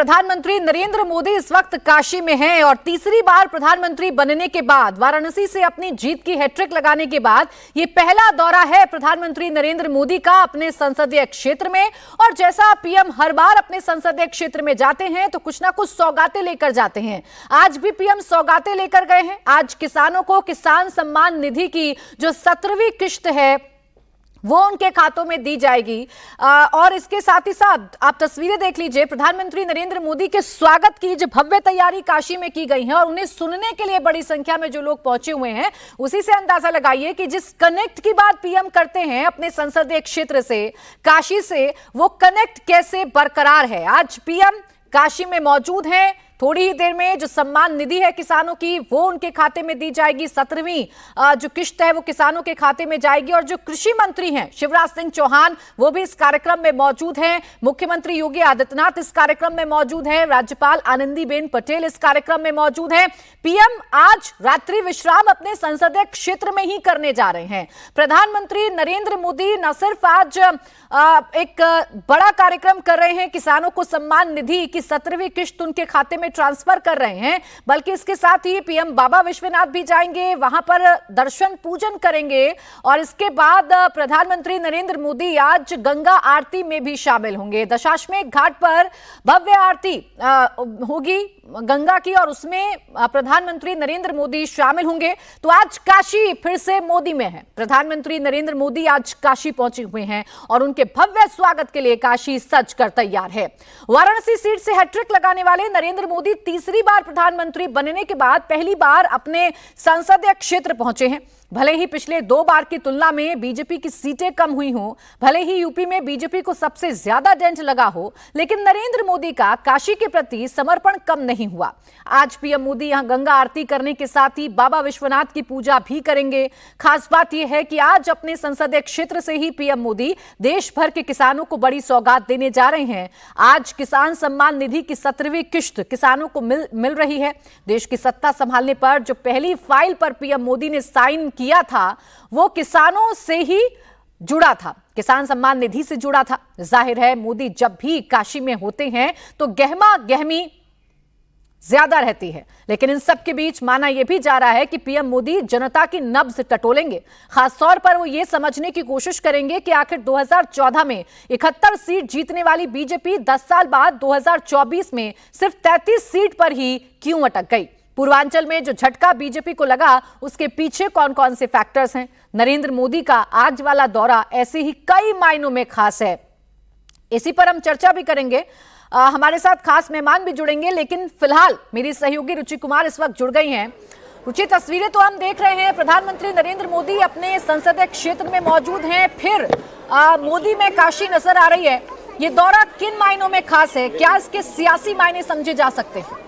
प्रधानमंत्री नरेंद्र मोदी इस वक्त काशी में हैं और तीसरी बार प्रधानमंत्री बनने के बाद वाराणसी से अपनी जीत की हैट्रिक लगाने के बाद ये पहला दौरा है प्रधानमंत्री नरेंद्र मोदी का अपने संसदीय क्षेत्र में। और जैसा पीएम हर बार अपने संसदीय क्षेत्र में जाते हैं तो कुछ ना कुछ सौगातें लेकर जाते हैं। आज भी पीएम सौगातें लेकर गए हैं। आज किसानों को किसान सम्मान निधि की जो 17वीं किश्त है वो उनके खातों में दी जाएगी। और इसके साथ ही साथ आप तस्वीरें देख लीजिए, प्रधानमंत्री नरेंद्र मोदी के स्वागत की जो भव्य तैयारी काशी में की गई है और उन्हें सुनने के लिए बड़ी संख्या में जो लोग पहुंचे हुए हैं, उसी से अंदाजा लगाइए कि जिस कनेक्ट की बात पीएम करते हैं अपने संसदीय क्षेत्र से, काशी से, वो कनेक्ट कैसे बरकरार है। आज पीएम काशी में मौजूद हैं। थोड़ी ही देर में जो सम्मान निधि है किसानों की वो उनके खाते में दी जाएगी। 17वीं जो किश्त है वो किसानों के खाते में जाएगी। और जो कृषि मंत्री हैं शिवराज सिंह चौहान वो भी इस कार्यक्रम में मौजूद हैं। मुख्यमंत्री योगी आदित्यनाथ इस कार्यक्रम में मौजूद हैं। राज्यपाल आनंदीबेन पटेल इस कार्यक्रम में मौजूद हैं। पीएम आज रात्रि विश्राम अपने संसदीय क्षेत्र में ही करने जा रहे हैं। प्रधानमंत्री नरेंद्र मोदी न सिर्फ आज एक बड़ा कार्यक्रम कर रहे हैं, किसानों को सम्मान निधि की 17वीं किश्त उनके खाते में ट्रांसफर कर रहे हैं, बल्कि इसके साथ ही पीएम बाबा विश्वनाथ भी जाएंगे, वहां पर दर्शन पूजन करेंगे। और इसके बाद प्रधानमंत्री नरेंद्र मोदी आज गंगा आरती में भी शामिल होंगे। दशाश्वमेध घाट पर भव्य आरती होगी गंगा की और उसमें प्रधानमंत्री नरेंद्र मोदी शामिल होंगे। तो आज काशी फिर से मोदी में है। प्रधानमंत्री नरेंद्र मोदी आज काशी पहुंचे हुए हैं और उनके भव्य स्वागत के लिए काशी सज कर तैयार है। वाराणसी सीट से हैट्रिक लगाने वाले नरेंद्र मोदी तीसरी बार प्रधानमंत्री बनने के बाद पहली बार अपने संसदीय क्षेत्र पहुंचे हैं। भले ही पिछले 2 बार की तुलना में बीजेपी की सीटें कम हुई हों, भले ही यूपी में बीजेपी को सबसे ज्यादा डेंट लगा हो, लेकिन नरेंद्र मोदी का काशी के प्रति समर्पण कम नहीं हुआ। आज पीएम मोदी यहां गंगा आरती करने के साथ ही बाबा विश्वनाथ की पूजा भी करेंगे। खास बात यह है कि आज अपने संसदीय क्षेत्र से ही पीएम मोदी देश भर के किसानों को बड़ी सौगात देने जा रहे हैं। आज किसान सम्मान निधि की 17वीं किश्त किसानों को मिल रही है। देश की सत्ता संभालने पर जो पहली फाइल पर पीएम मोदी ने साइन किया था वो किसानों से ही जुड़ा था, किसान सम्मान निधि से जुड़ा था। जाहिर है मोदी जब भी काशी में होते हैं तो गहमा गहमी ज्यादा रहती है, लेकिन इन सब के बीच माना यह भी जा रहा है कि पीएम मोदी जनता की नब्ज टटोलेंगे। खासतौर पर वो ये समझने की कोशिश करेंगे कि आखिर 2014 में 71 सीट जीतने वाली बीजेपी 10 साल बाद 2024 में सिर्फ 33 सीट पर ही क्यों अटक गई। पूर्वांचल में जो झटका बीजेपी को लगा उसके पीछे कौन कौन से फैक्टर्स हैं। नरेंद्र मोदी का आज वाला दौरा ऐसे ही कई मायनों में खास है। इसी पर हम चर्चा भी करेंगे। हमारे साथ खास मेहमान भी जुड़ेंगे, लेकिन फिलहाल मेरी सहयोगी रुचि कुमार इस वक्त जुड़ गई हैं। रुचि, तस्वीरें तो हम देख रहे हैं, प्रधानमंत्री नरेंद्र मोदी अपने संसदीय क्षेत्र में मौजूद हैं, फिर मोदी में काशी नजर आ रही है। ये दौरा किन मायनों में खास है, क्या इसके सियासी मायने समझे जा सकते हैं?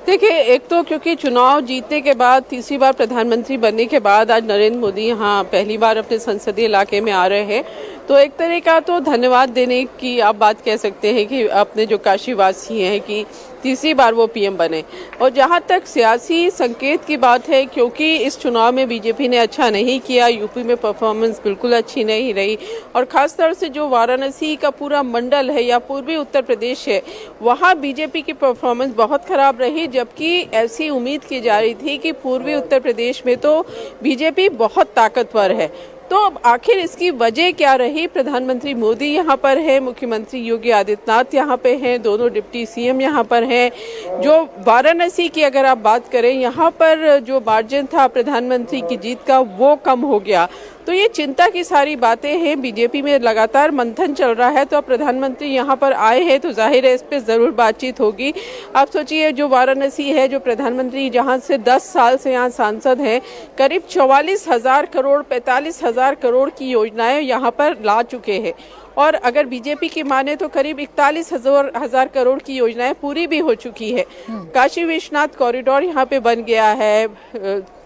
देखिए, एक तो क्योंकि चुनाव जीतने के बाद तीसरी बार प्रधानमंत्री बनने के बाद आज नरेंद्र मोदी यहाँ पहली बार अपने संसदीय इलाके में आ रहे हैं, तो एक तरह का तो धन्यवाद देने की आप बात कह सकते हैं कि अपने जो काशीवासी हैं कि तीसरी बार वो पीएम बने। और जहाँ तक सियासी संकेत की बात है, क्योंकि इस चुनाव में बीजेपी ने अच्छा नहीं किया, यूपी में परफॉर्मेंस बिल्कुल अच्छी नहीं रही और खासतौर से जो वाराणसी का पूरा मंडल है या पूर्वी उत्तर प्रदेश है वहाँ बीजेपी की परफॉर्मेंस बहुत खराब रही, जबकि ऐसी उम्मीद की जा रही थी कि पूर्वी उत्तर प्रदेश में तो बीजेपी बहुत ताकतवर है। तो आखिर इसकी वजह क्या रही? प्रधानमंत्री मोदी यहाँ पर है, मुख्यमंत्री योगी आदित्यनाथ यहाँ पे हैं, दोनों डिप्टी सीएम यहाँ पर हैं। जो वाराणसी की अगर आप बात करें, यहाँ पर जो मार्जिन था प्रधानमंत्री की जीत का वो कम हो गया। तो ये चिंता की सारी बातें हैं। बीजेपी में लगातार मंथन चल रहा है, तो अब प्रधानमंत्री यहाँ पर आए हैं तो जाहिर है इस पर ज़रूर बातचीत होगी। आप सोचिए, जो वाराणसी है, जो प्रधानमंत्री जहाँ से 10 साल से यहाँ सांसद हैं, करीब 44,000 करोड़ 45,000 करोड़ की योजनाएं यहाँ पर ला चुके हैं और अगर बीजेपी की माने तो करीब 41,000 करोड़ की योजनाएं पूरी भी हो चुकी है। काशी विश्वनाथ कॉरिडोर यहाँ पे बन गया है,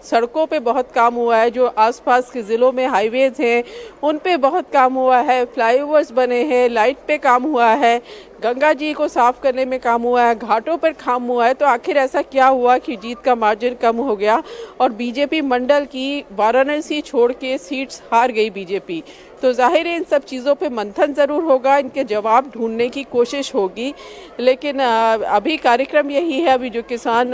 सड़कों पे बहुत काम हुआ है, जो आसपास के ज़िलों में हाईवेज हैं उन पे बहुत काम हुआ है, फ्लाईओवर्स बने हैं, लाइट पे काम हुआ है, गंगा जी को साफ करने में काम हुआ है, घाटों पर काम हुआ है। तो आखिर ऐसा क्या हुआ कि जीत का मार्जिन कम हो गया और बीजेपी मंडल की वाराणसी छोड़ के सीट्स हार गई बीजेपी। तो जाहिर है इन सब चीज़ों पे मंथन ज़रूर होगा, इनके जवाब ढूंढने की कोशिश होगी। लेकिन अभी कार्यक्रम यही है, अभी जो किसान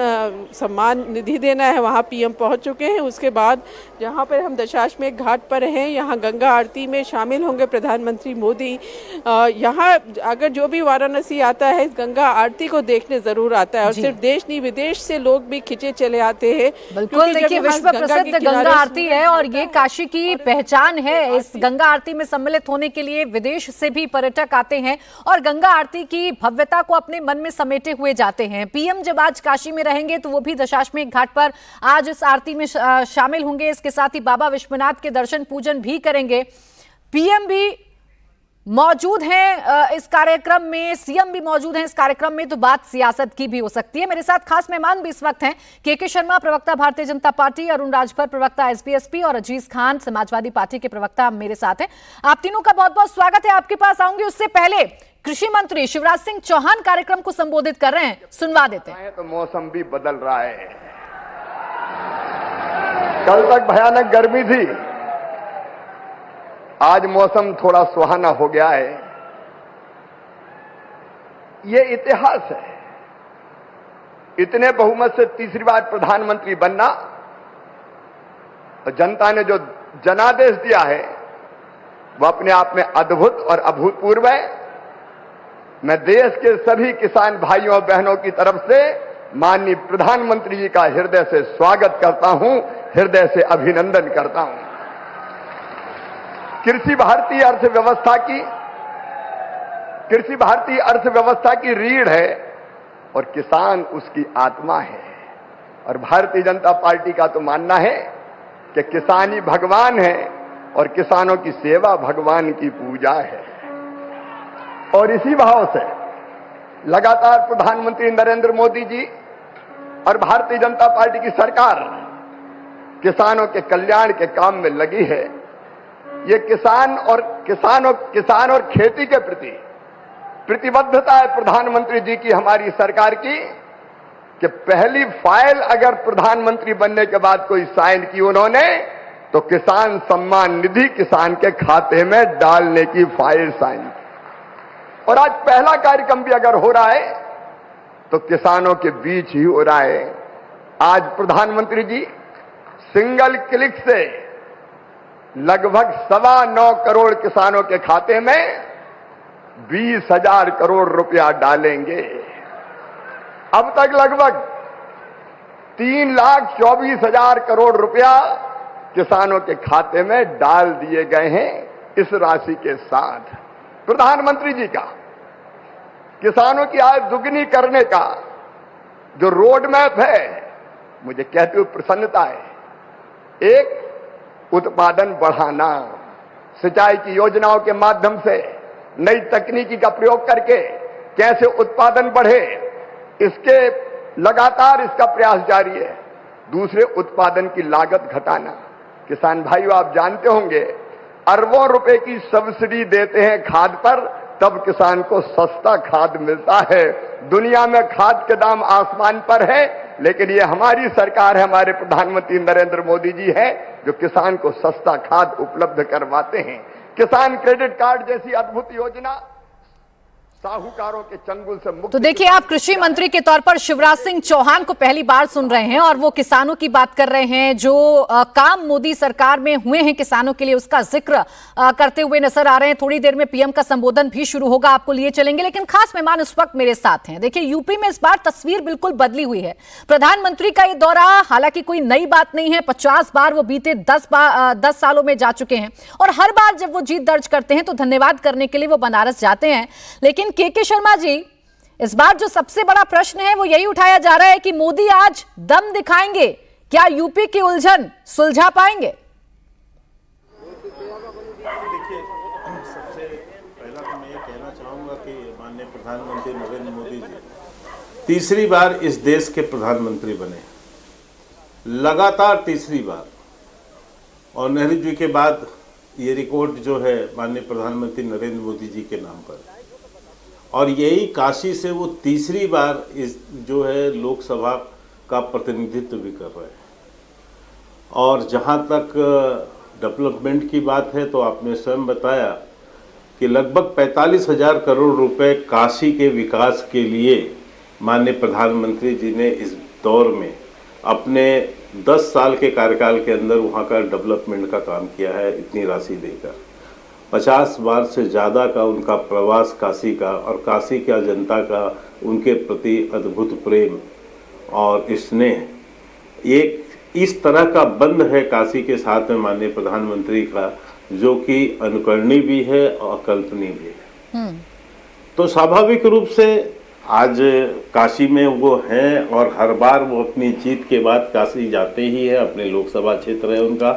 सम्मान निधि देना है वहाँ पीएम पहुँच चुके हैं। उसके बाद जहाँ पर हम दशाश्वमेध घाट पर हैं, यहाँ गंगा आरती में शामिल होंगे प्रधानमंत्री मोदी। यहाँ अगर जो भी वाराणसी आता है, गंगा आरती को देखने ज़रूर आता है, और सिर्फ देश नहीं विदेश से लोग भी खिंचे चले आते हैं। बिल्कुल, देखिए विश्व प्रसिद्ध गंगा आरती है और ये काशी की पहचान है। इस गंगा आरती में सम्मिलित होने के लिए विदेश से भी पर्यटक आते हैं और गंगा आरती की भव्यता को अपने मन में समेटे हुए जाते हैं। पीएम जब आज काशी में रहेंगे तो वो भी दशाश्वमेध घाट पर आज इस आरती में शामिल होंगे। इसके साथ ही बाबा विश्वनाथ के दर्शन पूजन भी करेंगे। पीएम भी मौजूद हैं इस कार्यक्रम में, सीएम भी मौजूद हैं इस कार्यक्रम में, तो बात सियासत की भी हो सकती है। मेरे साथ खास मेहमान भी इस वक्त हैं, के शर्मा प्रवक्ता भारतीय जनता पार्टी, अरुण राजभर प्रवक्ता एसपी और अजीज खान समाजवादी पार्टी के प्रवक्ता मेरे साथ हैं। आप तीनों का बहुत बहुत स्वागत है। आपके पास आऊंगी, उससे पहले कृषि मंत्री शिवराज सिंह चौहान कार्यक्रम को संबोधित कर रहे हैं, सुनवा देते हैं। तो मौसम भी बदल रहा है। कल तक भयानक गर्मी थी, आज मौसम थोड़ा सुहाना हो गया है। ये इतिहास है, इतने बहुमत से तीसरी बार प्रधानमंत्री बनना, और जनता ने जो जनादेश दिया है वो अपने आप में अद्भुत और अभूतपूर्व है। मैं देश के सभी किसान भाइयों और बहनों की तरफ से माननीय प्रधानमंत्री जी का हृदय से स्वागत करता हूं, हृदय से अभिनंदन करता हूं। कृषि भारतीय अर्थव्यवस्था की रीढ़ है और किसान उसकी आत्मा है। और भारतीय जनता पार्टी का तो मानना है कि किसान ही भगवान है और किसानों की सेवा भगवान की पूजा है। और इसी भाव से लगातार प्रधानमंत्री नरेंद्र मोदी जी और भारतीय जनता पार्टी की सरकार किसानों के कल्याण के काम में लगी है। ये किसान और खेती के प्रति प्रतिबद्धता है प्रधानमंत्री जी की, हमारी सरकार की, कि पहली फाइल अगर प्रधानमंत्री बनने के बाद कोई साइन की उन्होंने, तो किसान सम्मान निधि किसान के खाते में डालने की फाइल साइन। और आज पहला कार्यक्रम भी अगर हो रहा है तो किसानों के बीच ही हो रहा है। आज प्रधानमंत्री जी सिंगल क्लिक से लगभग 9.25 करोड़ किसानों के खाते में 20,000 करोड़ रुपया डालेंगे। अब तक लगभग 3,24,000 करोड़ रुपया किसानों के खाते में डाल दिए गए हैं। इस राशि के साथ प्रधानमंत्री जी का किसानों की आय दुगनी करने का जो रोड मैप है, मुझे कहते हुए प्रसन्नता है। एक, उत्पादन बढ़ाना, सिंचाई की योजनाओं के माध्यम से नई तकनीकी का प्रयोग करके कैसे उत्पादन बढ़े, इसके लगातार इसका प्रयास जारी है। दूसरे, उत्पादन की लागत घटाना। किसान भाइयों, आप जानते होंगे अरबों रुपए की सब्सिडी देते हैं खाद पर, तब किसान को सस्ता खाद मिलता है। दुनिया में खाद के दाम आसमान पर है, लेकिन ये हमारी सरकार है, हमारे प्रधानमंत्री नरेंद्र मोदी जी हैं जो किसान को सस्ता खाद उपलब्ध करवाते हैं। किसान क्रेडिट कार्ड जैसी अद्भुत योजना साहूकारों के चंगुल से मुक्त। तो देखिए, आप कृषि मंत्री के तौर पर शिवराज सिंह चौहान को पहली बार सुन रहे हैं और वो किसानों की बात कर रहे हैं। जो काम मोदी सरकार में हुए हैं किसानों के लिए, उसका जिक्र करते हुए नजर आ रहे हैं। थोड़ी देर में पीएम का संबोधन भी शुरू होगा, आपको लिए चलेंगे, लेकिन खास मेहमान इस वक्त मेरे साथ हैं। देखिए, यूपी में इस बार तस्वीर बिल्कुल बदली हुई है। प्रधानमंत्री का ये दौरा हालांकि कोई नई बात नहीं है, 50 बार वो बीते 10 सालों में जा चुके हैं और हर बार जब वो जीत दर्ज करते हैं तो धन्यवाद करने के लिए वो बनारस जाते हैं। लेकिन के शर्मा जी, इस बार जो सबसे बड़ा प्रश्न है वो यही उठाया जा रहा है कि मोदी आज दम दिखाएंगे, क्या यूपी की उलझन सुलझा पाएंगे? देखिए, सबसे पहला तो मैं ये कहना चाहूंगा कि माननीय प्रधानमंत्री नरेंद्र मोदी जी तीसरी बार इस देश के प्रधानमंत्री बने, लगातार तीसरी बार। और नेहरू जी के बाद ये रिकॉर्ड जो है माननीय प्रधानमंत्री नरेंद्र मोदी जी के नाम पर, और यही काशी से वो तीसरी बार इस जो है लोकसभा का प्रतिनिधित्व भी कर रहे हैं। और जहाँ तक डेवलपमेंट की बात है तो आपने स्वयं बताया कि लगभग 45,000 करोड़ रुपए काशी के विकास के लिए माननीय प्रधानमंत्री जी ने इस दौर में अपने 10 साल के कार्यकाल के अंदर वहाँ का डेवलपमेंट का काम किया है, इतनी राशि देकर। 50 बार से ज़्यादा का उनका प्रवास काशी का, और काशी का जनता का उनके प्रति अद्भुत प्रेम और स्नेह, एक इस तरह का बंध है काशी के साथ में माननीय प्रधानमंत्री का, जो कि अनुकरणीय भी है और कल्पनीय भी है। तो स्वाभाविक रूप से आज काशी में वो हैं और हर बार वो अपनी जीत के बाद काशी जाते ही हैं, अपने लोकसभा क्षेत्र है उनका,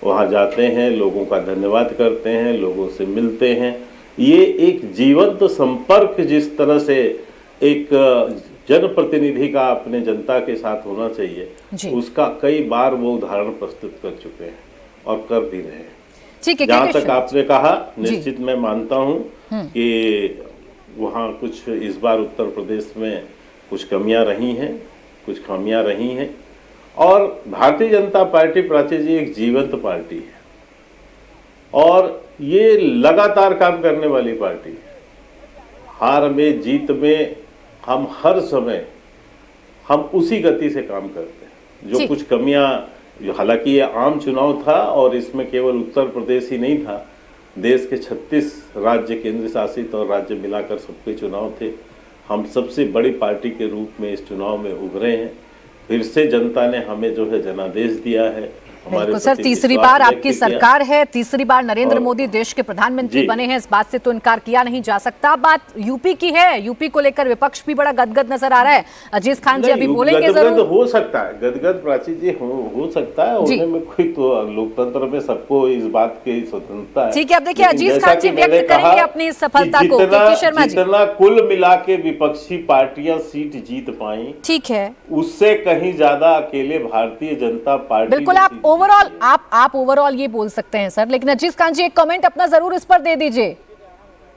वहाँ जाते हैं, लोगों का धन्यवाद करते हैं, लोगों से मिलते हैं। ये एक जीवंत संपर्क जिस तरह से एक जनप्रतिनिधि का अपने जनता के साथ होना चाहिए, उसका कई बार वो उदाहरण प्रस्तुत कर चुके हैं और कर भी रहे हैं। ठीक है, जहाँ तक आपने कहा, निश्चित मैं मानता हूँ कि वहाँ कुछ इस बार उत्तर प्रदेश में कुछ कमियां रही हैं, कुछ खामियां रही हैं, और भारतीय जनता पार्टी, प्राची जी, एक जीवंत पार्टी है और ये लगातार काम करने वाली पार्टी है। हार में जीत में हम हर समय हम उसी गति से काम करते हैं। जो कुछ कमियां, हालांकि ये आम चुनाव था और इसमें केवल उत्तर प्रदेश ही नहीं था, देश के 36 राज्य, केंद्र शासित और राज्य मिलाकर सबके चुनाव थे। हम सबसे बड़ी पार्टी के रूप में इस चुनाव में उभरे हैं। फिर से जनता ने हमें जो है जनादेश दिया है। बिल्कुल सर, तीसरी बार आपकी सरकार है, तीसरी बार नरेंद्र मोदी देश के प्रधानमंत्री बने हैं, इस बात से तो इनकार किया नहीं जा सकता। बात यूपी की है, यूपी को लेकर विपक्ष भी बड़ा गदगद नजर आ रहा है। अजीज खान जी अभी बोलेंगे जरूर। हो सकता है गदगद, प्राची जी, हो सकता है, होने में कोई तो लोकतंत्र में सबको इस बात की स्वतंत्रता है। ठीक है, अब देखिए अजीज खान जी व्यक्त करेंगे अपनी सफलता को। शर्मा जी, जितना कुल मिला के विपक्षी पार्टियां सीट जीत पाई, ठीक है, उससे कहीं ज्यादा अकेले भारतीय जनता पार्टी। बिल्कुल, आप ओवरऑल ये बोल सकते हैं सर, लेकिन अजीज खान जी एक कमेंट अपना जरूर इस पर दे दीजिए।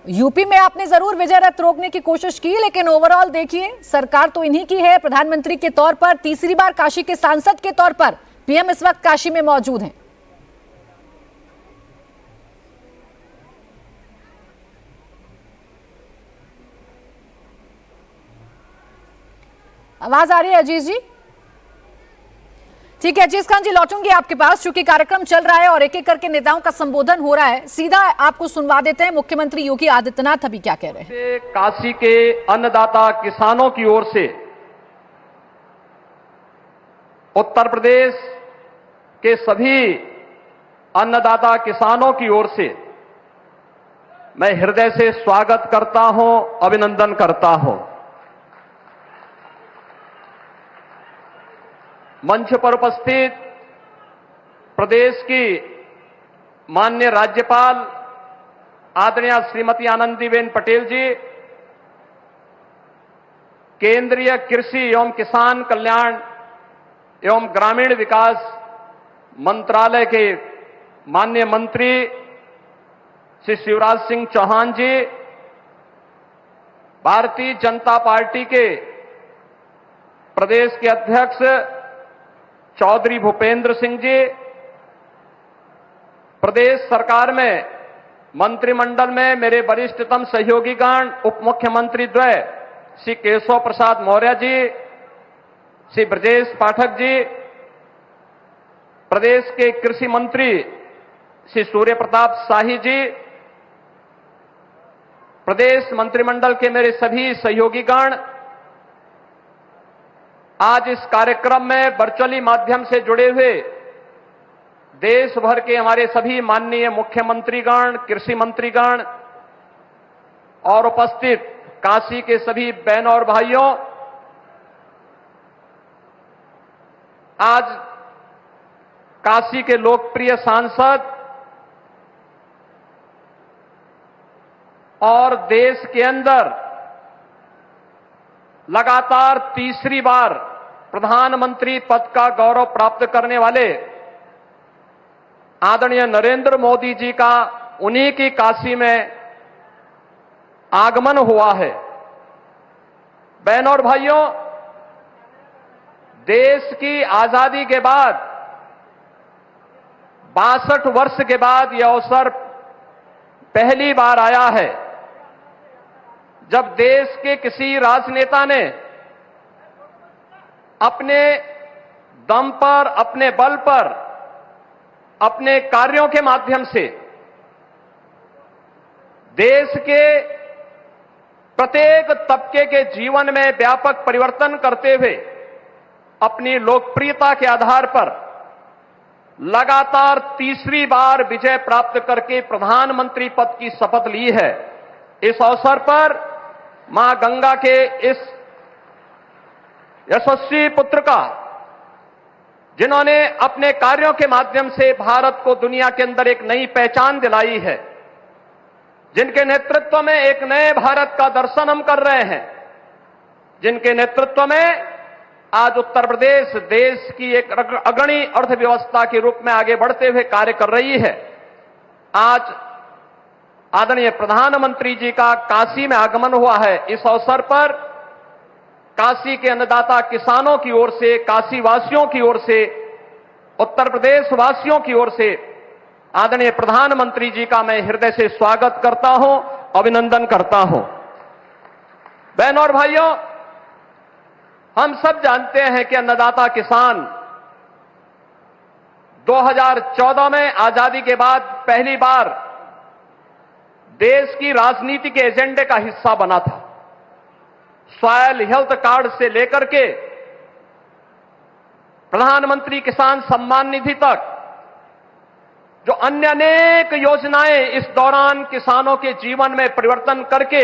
यूपी में आपने जरूर विजय रथ रोकने की कोशिश की, लेकिन ओवरऑल देखिए सरकार तो इन्हीं की है। प्रधानमंत्री के तौर पर, तीसरी बार काशी के सांसद के तौर पर पीएम इस वक्त काशी में मौजूद हैं। आवाज आ रही है अजीज जी? ठीक है अजीज खान जी, लौटूंगी आपके पास, चूंकि कार्यक्रम चल रहा है और एक एक करके नेताओं का संबोधन हो रहा है। सीधा आपको सुनवा देते हैं मुख्यमंत्री योगी आदित्यनाथ अभी क्या कह रहे हैं। काशी के अन्नदाता किसानों की ओर से, उत्तर प्रदेश के सभी अन्नदाता किसानों की ओर से मैं हृदय से स्वागत करता हूं, अभिनंदन करता हूं। मंच पर उपस्थित प्रदेश की माननीय राज्यपाल आदरणीय श्रीमती आनंदीबेन पटेल जी, केंद्रीय कृषि एवं किसान कल्याण एवं ग्रामीण विकास मंत्रालय के माननीय मंत्री श्री शिवराज सिंह चौहान जी, भारतीय जनता पार्टी के प्रदेश के अध्यक्ष चौधरी भूपेंद्र सिंह जी, प्रदेश सरकार में मंत्रिमंडल में मेरे वरिष्ठतम सहयोगीगण, उप मुख्यमंत्री द्वय श्री केशव प्रसाद मौर्य जी, श्री ब्रजेश पाठक जी, प्रदेश के कृषि मंत्री श्री सूर्य प्रताप शाही जी, प्रदेश मंत्रिमंडल के मेरे सभी सहयोगीगण, आज इस कार्यक्रम में वर्चुअली माध्यम से जुड़े हुए देश भर के हमारे सभी माननीय मुख्यमंत्रीगण, कृषि मंत्रीगण और उपस्थित काशी के सभी बहनों और भाइयों, आज काशी के लोकप्रिय सांसद और देश के अंदर लगातार तीसरी बार प्रधानमंत्री पद का गौरव प्राप्त करने वाले आदरणीय नरेंद्र मोदी जी का उन्हीं की काशी में आगमन हुआ है। बहनों और भाइयों, देश की आजादी के बाद 62 वर्ष के बाद यह अवसर पहली बार आया है जब देश के किसी राजनेता ने अपने दम पर, अपने बल पर, अपने कार्यों के माध्यम से देश के प्रत्येक तबके के जीवन में व्यापक परिवर्तन करते हुए अपनी लोकप्रियता के आधार पर लगातार तीसरी बार विजय प्राप्त करके प्रधानमंत्री पद की शपथ ली है। इस अवसर पर मां गंगा के इस यशस्वी पुत्र का, जिन्होंने अपने कार्यों के माध्यम से भारत को दुनिया के अंदर एक नई पहचान दिलाई है, जिनके नेतृत्व में एक नए भारत का दर्शन हम कर रहे हैं, जिनके नेतृत्व में आज उत्तर प्रदेश देश की एक अग्रणी अर्थव्यवस्था के रूप में आगे बढ़ते हुए कार्य कर रही है। आज आदरणीय प्रधानमंत्री जी का काशी में आगमन हुआ है। इस अवसर पर काशी के अन्नदाता किसानों की ओर से, काशी वासियों की ओर से, उत्तर प्रदेश वासियों की ओर से आदरणीय प्रधानमंत्री जी का मैं हृदय से स्वागत करता हूं, अभिनंदन करता हूं। बहनों और भाइयों, हम सब जानते हैं कि अन्नदाता किसान 2014 में आजादी के बाद पहली बार देश की राजनीति के एजेंडे का हिस्सा बना था। सॉयल हेल्थ कार्ड से लेकर के प्रधानमंत्री किसान सम्मान निधि तक जो अन्य अनेक योजनाएं इस दौरान किसानों के जीवन में परिवर्तन करके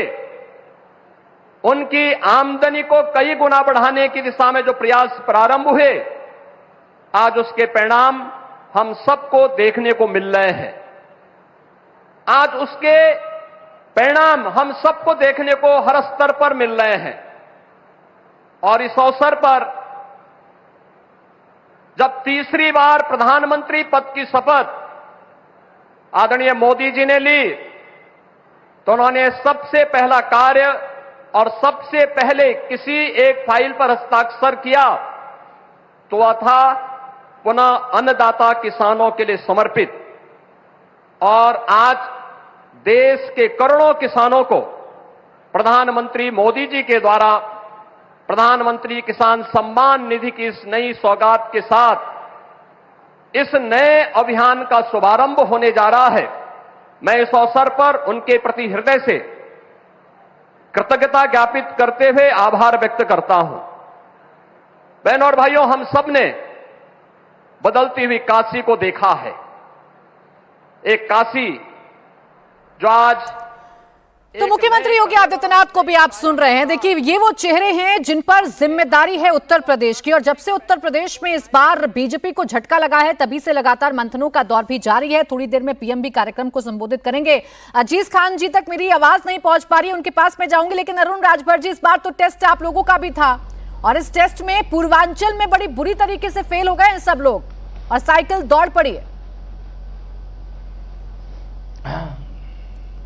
उनकी आमदनी को कई गुना बढ़ाने की दिशा में जो प्रयास प्रारंभ हुए, आज उसके परिणाम हम सबको देखने को मिल रहे हैं। आज उसके परिणाम हम सबको देखने को हर स्तर पर मिल रहे हैं। और इस अवसर पर जब तीसरी बार प्रधानमंत्री पद की शपथ आदरणीय मोदी जी ने ली, तो उन्होंने सबसे पहला कार्य और सबसे पहले किसी एक फाइल पर हस्ताक्षर किया तो वह था पुनः अन्नदाता किसानों के लिए समर्पित। और आज देश के करोड़ों किसानों को प्रधानमंत्री मोदी जी के द्वारा प्रधानमंत्री किसान सम्मान निधि की इस नई सौगात के साथ इस नए अभियान का शुभारंभ होने जा रहा है। मैं इस अवसर पर उनके प्रति हृदय से कृतज्ञता ज्ञापित करते हुए आभार व्यक्त करता हूं। बहनों और भाइयों, हम सब ने बदलती हुई काशी को देखा है। एक काशी जो आज तो मुख्यमंत्री योगी आदित्यनाथ को भी आप सुन रहे हैं। देखिए, ये वो चेहरे हैं जिन पर जिम्मेदारी है उत्तर प्रदेश की, और जब से उत्तर प्रदेश में इस बार बीजेपी को झटका लगा है तभी से लगातार मंथनों का दौर भी जारी है। थोड़ी देर में पीएम भी कार्यक्रम को संबोधित करेंगे। अजीज खान जी तक मेरी आवाज नहीं पहुंच पा रही, उनके पास मैं जाऊंगी, लेकिन अरुण राजभर जी, इस बार तो टेस्ट आप लोगों का भी था और इस टेस्ट में पूर्वांचल में बड़ी बुरी तरीके से फेल हो गए हैं सब लोग और साइकिल दौड़ पड़ी है।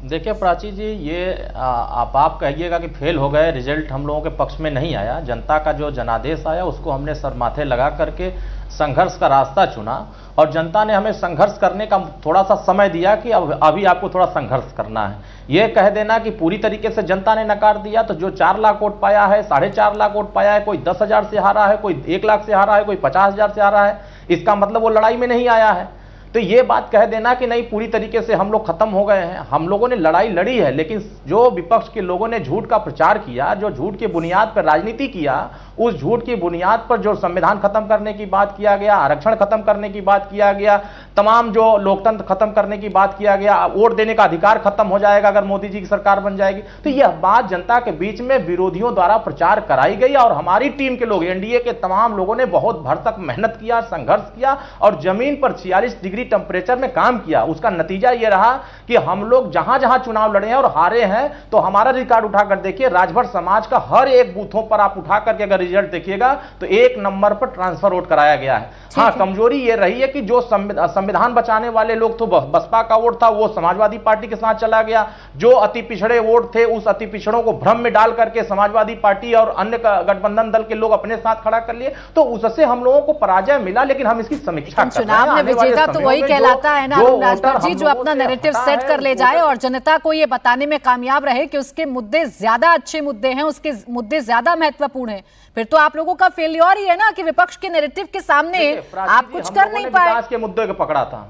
देखिए प्राची जी, ये आप कहिएगा कि फेल हो गए, रिजल्ट हम लोगों के पक्ष में नहीं आया। जनता का जो जनादेश आया उसको हमने सर माथे लगा करके संघर्ष का रास्ता चुना और जनता ने हमें संघर्ष करने का थोड़ा सा समय दिया कि अभी आपको थोड़ा संघर्ष करना है। ये कह देना कि पूरी तरीके से जनता ने नकार दिया, तो जो 4 लाख वोट पाया है, 4.5 लाख वोट पाया है, कोई 10,000 से हारा है, कोई 1 लाख से हारा है, कोई 50,000 से हारा है, इसका मतलब वो लड़ाई में नहीं आया है। तो ये बात कह देना कि नहीं पूरी तरीके से हम लोग खत्म हो गए हैं, हम लोगों ने लड़ाई लड़ी है, लेकिन जो विपक्ष के लोगों ने झूठ का प्रचार किया, जो झूठ की बुनियाद पर राजनीति किया, उस झूठ की बुनियाद पर जो संविधान खत्म करने की बात किया गया, आरक्षण खत्म करने की बात किया गया, तमाम जो लोकतंत्र खत्म करने की बात किया गया, वोट देने का अधिकार खत्म हो जाएगा अगर मोदी जी की सरकार बन जाएगी, तो यह बात जनता के बीच में विरोधियों द्वारा प्रचार कराई गई और हमारी टीम के लोग, एनडीए के तमाम लोगों ने बहुत भरसक मेहनत किया, संघर्ष किया और जमीन पर 46 डिग्री टेम्परेचर में काम किया। उसका नतीजा यह रहा कि हम लोग जहां जहां चुनाव लड़े हैं और हारे हैं, तो हमारा रिकॉर्ड उठाकर देखिए, राजभर समाज का हर एक बूथों पर आप उठा करके अगर रिजल्ट देखिएगा तो 1 नंबर पर ट्रांसफर वोट कराया गया है। हाँ, कमजोरी यह रही है कि जो संविधान बचाने वाले लोग तो बसपा का वोट था वो समाजवादी पार्टी के साथ चला गया, जो अति पिछड़े वोट थे उस अति पिछड़ों को भ्रम में डाल करके समाजवादी पार्टी और अन्य गठबंधन दल के लोग अपने साथ खड़ा कर लिए, तो उससे हम लोगों को पराजय मिला। लेकिन हम इसकी समीक्षा कर रहे हैं। चुनाव में विजेता तो वही कहलाता है ना अरुण राजभर जी, जो अपना नैरेटिव सेट कर ले जाए और जनता को ये बताने में कामयाब रहे कि उसके मुद्दे ज्यादा अच्छे मुद्दे हैं, उसके मुद्दे ज्यादा महत्वपूर्ण हैं, फिर तो आप लोगों का फेल्योर ही है ना कि विपक्ष के नैरेटिव के सामने आप कुछ कर नहीं पाए। विकास के मुद्दे को पकड़ा था,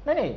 नहीं,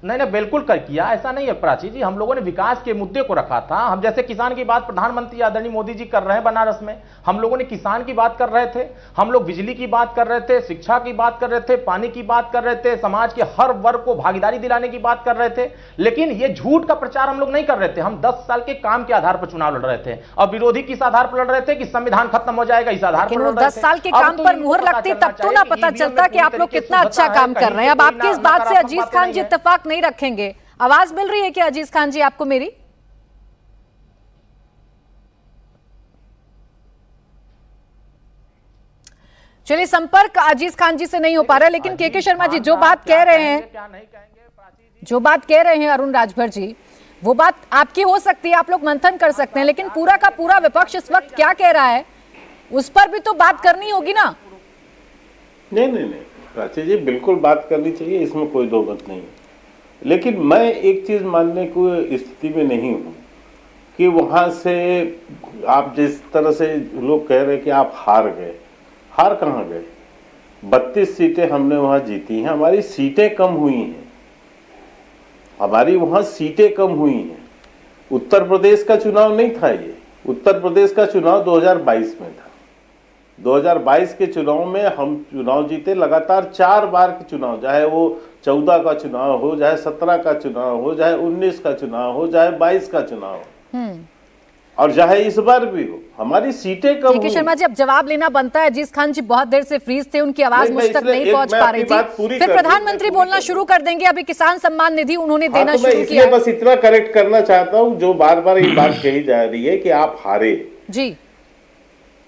बिल्कुल कर किया, ऐसा नहीं है प्राची जी। हम लोगों ने विकास के मुद्दे को रखा था। हम जैसे किसान की बात प्रधानमंत्री आदरणीय मोदी जी कर रहे हैं बनारस में, हम लोगों ने किसान की बात कर रहे थे, हम लोग बिजली की बात कर रहे थे, शिक्षा की बात कर रहे थे, पानी की बात कर रहे थे, समाज के हर वर्ग को भागीदारी दिलाने की बात कर रहे थे। लेकिन ये झूठ का प्रचार हम लोग नहीं कर रहे थे। हम 10 साल के काम के आधार पर चुनाव लड़ रहे थे और विरोधी किस आधार पर लड़ रहे थे कि संविधान खत्म हो जाएगा, इस आधार पर। 10 साल के काम पर मुहर लगती तब तो ना पता चलता कि आप लोग कितना अच्छा काम कर रहे हैं। अब आपकी इस बात से अजीज खान जी इत्तेफाक नहीं रखेंगे। आवाज मिल रही है क्या अजीज खान जी आपको मेरी? चलिए, संपर्क अजीज खान जी से नहीं हो पा रहा, लेकिन के शर्मा जी जो बात कह रहे हैं अरुण राजभर जी, वो बात आपकी हो सकती है, आप लोग मंथन कर सकते हैं, लेकिन पूरा का पूरा विपक्ष इस वक्त क्या कह रहा है उस पर भी तो बात करनी होगी ना। नहीं प्राची जी, बिल्कुल बात करनी चाहिए, इसमें कोई दो मत नहीं। लेकिन मैं एक चीज मानने को स्थिति में नहीं हूं कि वहां से आप जिस तरह से लोग कह रहे हैं कि आप हार गए, हार कहां गए? 32 सीटें हमने वहां जीती हैं, हमारी सीटें कम हुई हैं, हमारी वहां सीटें कम हुई हैं। उत्तर प्रदेश का चुनाव नहीं था ये, उत्तर प्रदेश का चुनाव 2022 में था। 2022 के चुनाव में हम चुनाव जीते लगातार 4 बार के चुनाव, चाहे वो 14 का चुनाव हो, चाहे 17 का चुनाव हो, चाहे 19 का चुनाव हो, चाहे 22 का चुनाव हो, और चाहे इस बार भी हो, हमारी सीटें कम हुई। शर्मा जी, अब जवाब लेना बनता है। अजीज खान जी बहुत देर से फ्रीज थे, उनकी आवाज मुझ तक नहीं पहुंच पा रही थी। फिर प्रधानमंत्री बोलना शुरू कर देंगे। अभी किसान सम्मान निधि उन्होंने देना शुरू किया। बस इतना करेक्ट करना चाहता हूं, जो बार बार ये बात कही जा रही है कि आप हारे जी,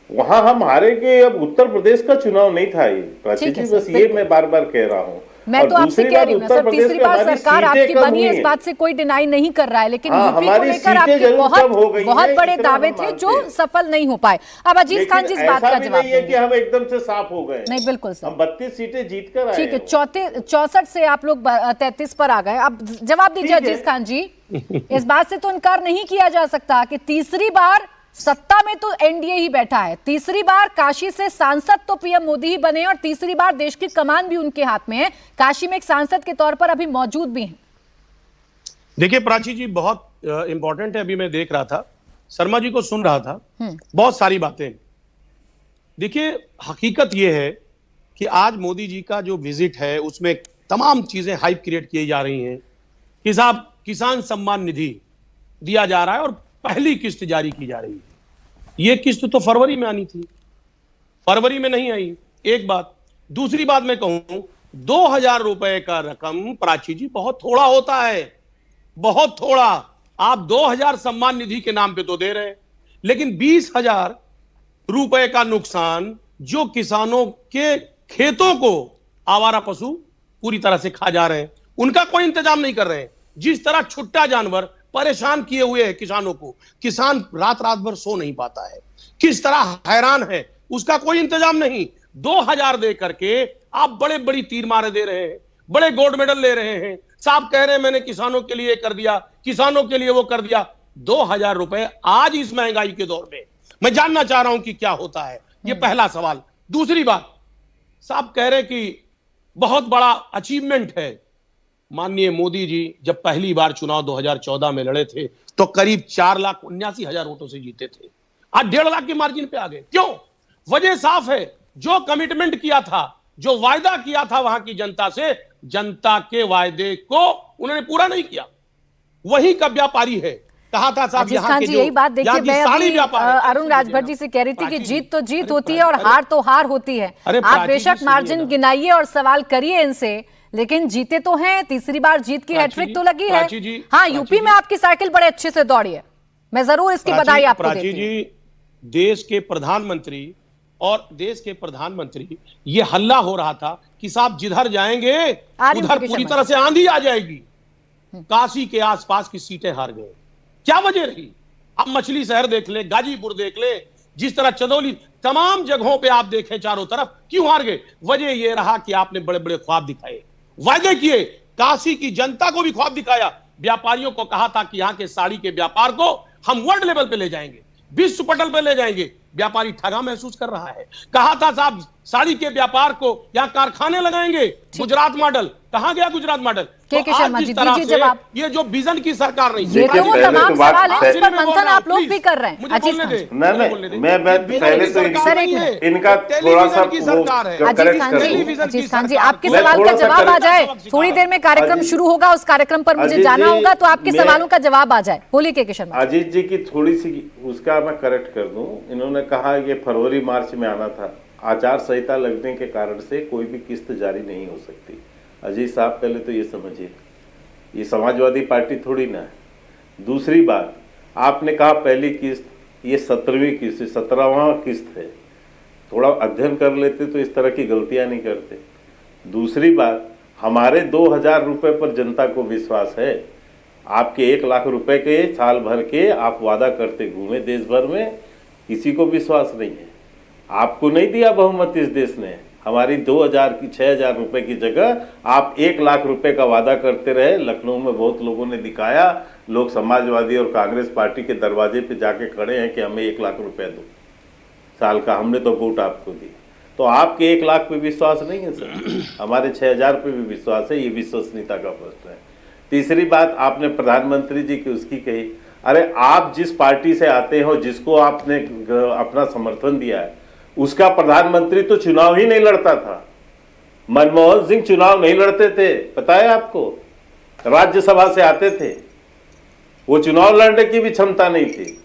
वहां हम हारे के, अब उत्तर प्रदेश का चुनाव नहीं था ये प्राची जी, बस ये मैं बार बार कह रहा हूँ। मैं तो आपसे कह रही हूँ ना सर, तीसरी बार सरकार आपकी बनी है, इस बात से कोई डिनाई नहीं कर रहा है, लेकिन यूपी को लेकर आपके बहुत बड़े दावे थे जो सफल नहीं हो पाए। अब अजीज खान जी इस बात का जवाब देंगे कि हम एकदम से साफ हो गए। नहीं, बिल्कुल सर, हम 32 सीटें जीत कर आए। ठीक है, 64 से आप लोग 33 पर आ गए। अब जवाब दीजिए अजीज खान जी, इस बात से तो इनकार नहीं किया जा सकता कि तीसरी बार सत्ता में तो एनडीए ही बैठा है, तीसरी बार काशी से सांसद तो पीएम मोदी ही बने और तीसरी बार देश की कमान भी उनके हाथ में है। काशी में एक सांसद के तौर पर अभी मौजूद भी हैं। देखिए प्राची जी, बहुत इंपॉर्टेंट है। अभी मैं देख रहा था, शर्मा जी को सुन रहा था, बहुत सारी बातें। देखिए, हकीकत यह है कि आज मोदी जी का जो विजिट है उसमें तमाम चीजें हाइप क्रिएट की जा रही हैं कि साहब किसान सम्मान निधि दिया जा रहा है और पहली किस्त जारी की जा रही है। ये किस्त तो फरवरी में आनी थी, फरवरी में नहीं आई, एक बात। दूसरी बात मैं कहूं, 2000 रुपए का रकम प्राची जी बहुत थोड़ा होता है, बहुत थोड़ा। आप 2000 सम्मान निधि के नाम पे तो दे रहे हैं, लेकिन 20,000 रुपए का नुकसान जो किसानों के खेतों को आवारा पशु पूरी तरह से खा जा रहे हैं, उनका कोई इंतजाम नहीं कर रहे हैं। जिस तरह छुट्टा जानवर परेशान किए हुए हैं किसानों को, किसान रात रात भर सो नहीं पाता है, किस तरह हैरान है, उसका कोई इंतजाम नहीं। 2000 दे करके आप बड़े बड़ी तीर मारे दे रहे हैं, बड़े गोल्ड मेडल ले रहे हैं, साहब कह रहे हैं मैंने किसानों के लिए कर दिया, किसानों के लिए वो कर दिया। 2000 रुपए आज इस महंगाई के दौर में, मैं जानना चाह रहा हूं कि क्या होता है, ये पहला सवाल। दूसरी बात, साहब कह रहे कि बहुत बड़ा अचीवमेंट है। माननीय मोदी जी जब पहली बार चुनाव 2014 में लड़े थे तो करीब 4,79,000 वोटों से जीते थे, आज 1.5 लाख के मार्जिन पे आ गए। क्यों? वजह साफ है, जो कमिटमेंट किया था, जो वायदा किया था वहां की जनता से, जनता के वायदे को उन्होंने पूरा नहीं किया। वही का व्यापारी है। कहा था साहब यहाँ के जो यही बात देखिए, मैं अभी अरुण राजभर जी से कह रही थी कि जीत तो जीत होती है और हार तो हार होती है। आप बेशक मार्जिन गिनाइए और सवाल करिए इनसे, लेकिन जीते तो हैं, तीसरी बार जीत की हैट्रिक तो लगी है। हाँ, यूपी में आपकी साइकिल बड़े अच्छे से दौड़ी है, मैं जरूर इसकी बधाई आपको देती हूं। जी, देश के प्रधानमंत्री और देश के प्रधानमंत्री, ये हल्ला हो रहा था कि साहब जिधर जाएंगे उधर पूरी तरह से आंधी आ जाएगी। काशी के आसपास की सीटें हार गए, क्या वजह रही? अब मछली शहर देख ले, गाजीपुर देख ले, जिस तरह चंदौली तमाम जगहों पे आप देखें चारों तरफ, क्यों हार गए? वजह यह रहा कि आपने बड़े बड़े ख्वाब दिखाए, वायदे किए, काशी की जनता को भी ख्वाब दिखाया, व्यापारियों को कहा था कि यहां के साड़ी के व्यापार को हम वर्ल्ड लेवल पे ले जाएंगे, विश्व पटल पे ले जाएंगे। व्यापारी ठगा महसूस कर रहा है। कहा था साहब साड़ी के व्यापार को यहां कारखाने लगाएंगे, गुजरात मॉडल। कहां गया गुजरात मॉडल? के शर्मा जी दीजिए जवाब। ये जो विजन की सरकार नहीं, ये तो तमाम तो बात सवाल है, इस पर मैं बोल मंथन रहा आप हूं, लोग प्लीज, भी कर रहे हैं। मुझे अजीज बोलने खान दे। जी, मैं पहले तो सर एक मिनट। इनका थोड़ा सा अजीज खान जी आपके मैं सवाल का थोड़ा सा जवाब आ correct- जाए। थोड़ी देर में कार्यक्रम अजीज- शुरू होगा, उस कार्यक्रम पर मुझे अजीज जाना जी, होगा, तो आपके मैं- सवालों का जवाब आ जाए। बोलिए के शर्मा। अजीत जी की थोड़ी सी उसका मैं करेक्ट कर दूं। इन्होंने कहा ये फरवरी मार्च में आना था, आचार संहिता लगने के कारण से कोई भी किस्त जारी नहीं हो सकती। अजीत साहब पहले तो ये समझिए, ये समाजवादी पार्टी थोड़ी ना है। दूसरी बात, आपने कहा पहली किस्त, ये 17वीं किस्त, 17वां किस्त है। थोड़ा अध्ययन कर लेते तो इस तरह की गलतियां नहीं करते। दूसरी बात, हमारे 2000 रुपए पर जनता को विश्वास है। आपके 1 लाख रुपए के साल भर के आप वादा करते घूमे देश भर में, किसी को विश्वास नहीं है। आपको नहीं दिया बहुमत इस देश ने। हमारी 2000 की 6000 रुपए की जगह आप 1 लाख रुपए का वादा करते रहे। लखनऊ में बहुत लोगों ने दिखाया, लोग समाजवादी और कांग्रेस पार्टी के दरवाजे पे जाके खड़े हैं कि हमें 1 लाख रुपए दो साल का, हमने तो वोट आपको दी। तो आपके 1 लाख पे विश्वास नहीं है सर, हमारे 6000 पे भी विश्वास है। ये विश्वसनीयता का प्रश्न है। तीसरी बात, आपने प्रधानमंत्री जी की उसकी कही। अरे आप जिस पार्टी से आते हो, जिसको आपने अपना समर्थन दिया है, उसका प्रधानमंत्री तो चुनाव ही नहीं लड़ता था। मनमोहन सिंह चुनाव नहीं लड़ते थे, पता है आपको? राज्यसभा से आते थे, वो चुनाव लड़ने की भी क्षमता नहीं थी।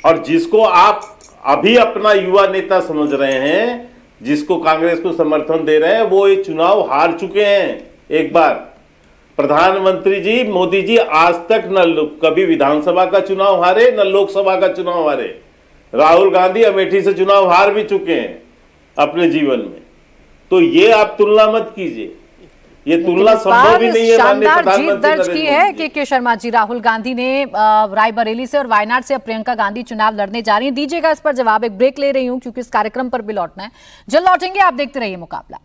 और जिसको आप अभी अपना युवा नेता समझ रहे हैं, जिसको कांग्रेस को समर्थन दे रहे हैं, वो ये चुनाव हार चुके हैं एक बार। प्रधानमंत्री जी मोदी जी आज तक न कभी विधानसभा का चुनाव हारे, न लोकसभा का चुनाव हारे। राहुल गांधी अमेठी से चुनाव हार भी चुके हैं अपने जीवन में। तो ये आप तुलना मत कीजिए, ये तुलना संभव ही नहीं है। शानदार जीत दर्ज की है के शर्मा जी। राहुल गांधी ने रायबरेली से और वायनाड से अब प्रियंका गांधी चुनाव लड़ने जा रही हैं। दीजिएगा इस पर जवाब। एक ब्रेक ले रही हूं क्योंकि इस कार्यक्रम पर भी लौटना है। जल्द लौटेंगे, आप देखते रहिए मुकाबला।